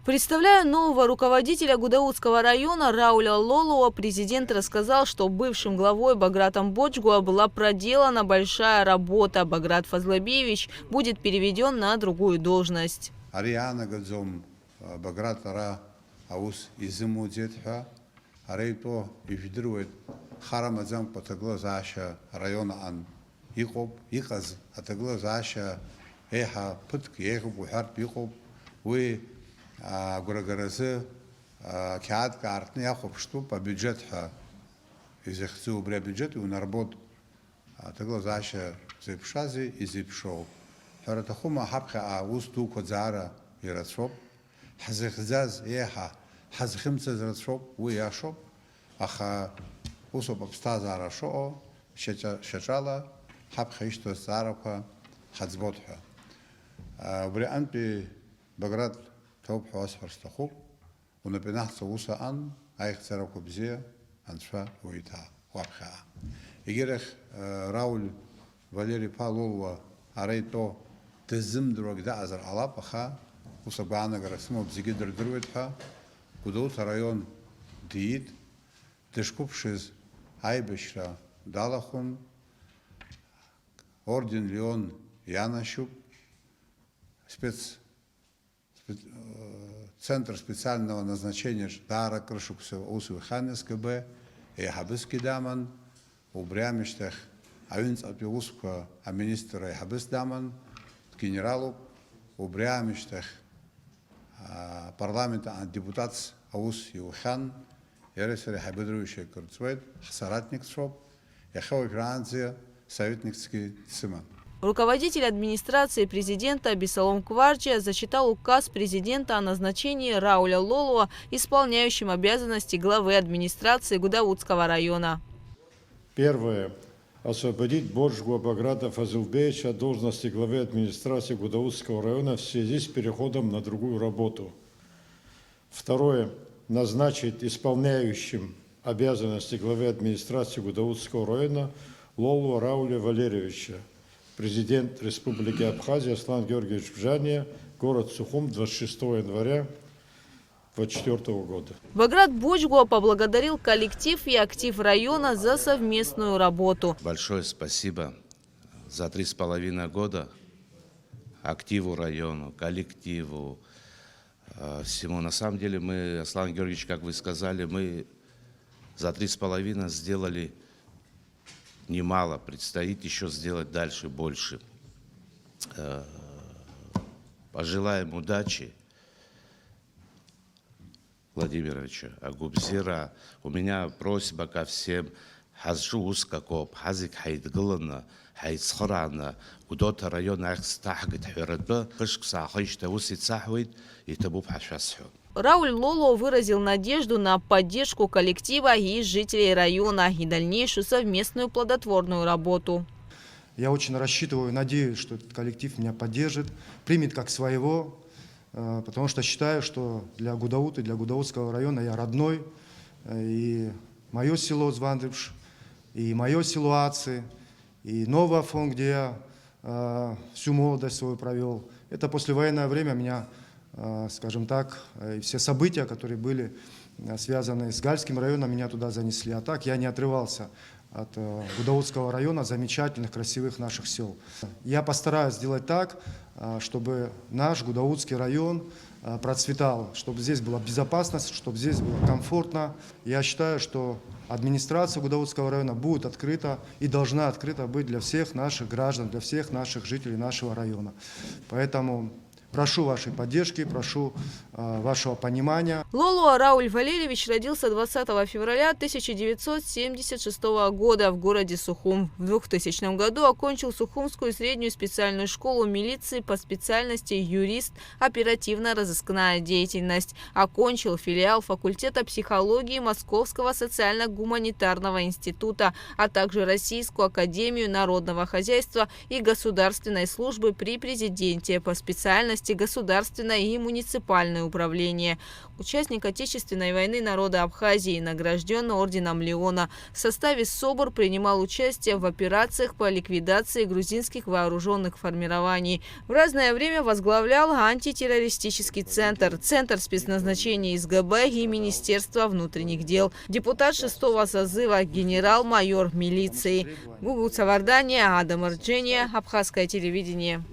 Представляя нового руководителя Гудаутского района Рауля Лолова, президент рассказал, что бывшим главой Багратом Боджгуа была проделана большая работа. Баграт Фазлабиевич будет переведен на другую должность. Гургаразы кяд картны яхопшту по бюджетха из их цубря бюджет и унарбот таглазаша зипшази и зипшов. Харатахума хабха усту кодзара и рацоп. Хазихзаз еха хазхимца рацоп уяшоп. Аха усоп обстазара шоо шачала хабха ишто зараха хазботха. Варианты Баграт توب حواس فرستخوب ونبناه سوسا أن أيختار كوبزيا أنشفا ويتها وابخا يجرخ راول فاليري بالولوا أريتو تزم دروج ده أزر على بخا وسبعنا جرسمه بزيجدر درويتها ودوت رايون ديد تشكوبشز هاي بشرا دالخون орден Леон Янашуп Центр специального назначения Дара Крашуксева Усвиханес КБ и Хабиски Даман, Убрямиштах, Авинц Апиуска, а министра Хабис Даман, генералу Убрямиштах, парламента депутат Аус Юхан, Ересери Хабидрующий Курцвейд, Соратник Шоп, Яхау Франция, советницкий Симон. Руководитель администрации президента Бисалом Кварджия зачитал указ президента о назначении Рауля Лолова исполняющим обязанности главы администрации Гудаутского района. Первое. Освободить Боджгуа Баграта Фазылбеевича от должности главы администрации Гудаутского района в связи с переходом на другую работу. Второе. Назначить исполняющим обязанности главы администрации Гудаутского района Лолова Рауля Валерьевича. Президент Республики Абхазия Аслан Георгиевич Бжания, город Сухум, 26 января 2024 года. Баграт Боджгуа поблагодарил коллектив и актив района за совместную работу. Большое спасибо за 3,5 года активу району, коллективу, всему. На самом деле мы, Аслан Георгиевич, как вы сказали, мы за 3,5 сделали немало, предстоит еще сделать дальше больше. Пожелаем удачи Владимировичу Агубзира. У меня просьба ко всем. Хазшу ускакоп, хазик хайдгылана, хайцхрана, куда-то район ахстахгит хюрдба, кышк сахайшта усит сахвит и табуб хашвасху. Рауль Лоло выразил надежду на поддержку коллектива и жителей района и дальнейшую совместную плодотворную работу. Я очень рассчитываю, надеюсь, что этот коллектив меня поддержит, примет как своего, потому что считаю, что для Гудаута, для Гудаутского района я родной. И мое село Звандрыбш, и мое село Ацы, и Новый Афон, где я всю молодость свою провел. Это послевоенное время меня, скажем так, и все события, которые были связаны с Гальским районом, меня туда занесли. А так я не отрывался от Гудаутского района, замечательных, красивых наших сел. Я постараюсь сделать так, чтобы наш Гудаутский район процветал, чтобы здесь была безопасность, чтобы здесь было комфортно. Я считаю, что администрация Гудаутского района будет открыта и должна открыта быть для всех наших граждан, для всех наших жителей нашего района. Поэтому прошу вашей поддержки, прошу вашего понимания. Лоло Рауль Валерьевич родился 20 февраля 1976 года в городе Сухум. В 2000 году окончил Сухумскую среднюю специальную школу милиции по специальности юрист, оперативно-розыскная деятельность. Окончил филиал факультета психологии Московского социально-гуманитарного института, а также Российскую академию народного хозяйства и государственной службы при президенте по специальности власти, государственное и муниципальное управление. Участник Отечественной войны народа Абхазии, награжден орденом Леона. В составе СОБР принимал участие в операциях по ликвидации грузинских вооруженных формирований. В разное время возглавлял антитеррористический центр, Центр спецназначения из ГБ и Министерства внутренних дел. Депутат 6-го созыва, генерал-майор милиции. Гугу Цавардания, Адам Арджения, Абхазское телевидение.